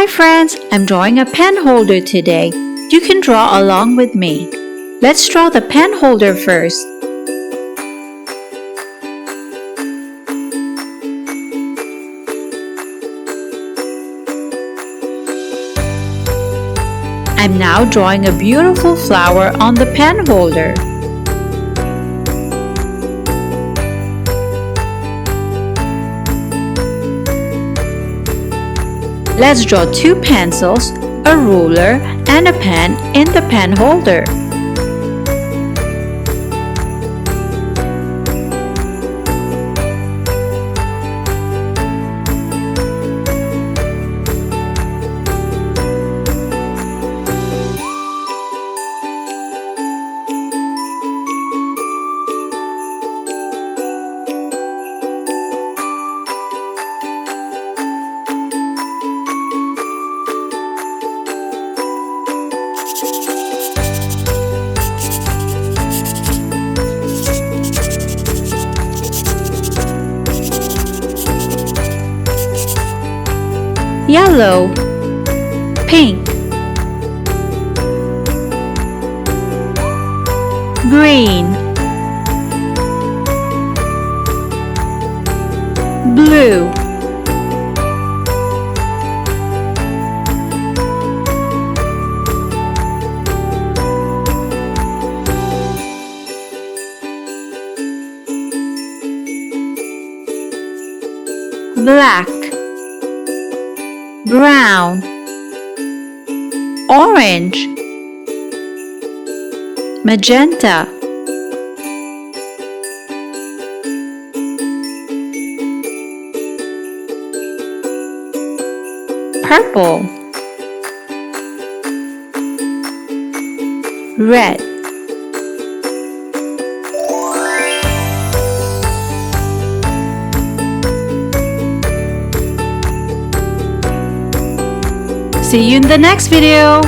Hi friends, I'm drawing a pen holder today. You can draw along with me. Let's draw the pen holder first. I'm now drawing a beautiful flower on the pen holder. Let's draw two pencils, a ruler, and a pen in the pen holder. Yellow, pink, green, blue, black, brown, orange, magenta, purple, red. See you in the next video.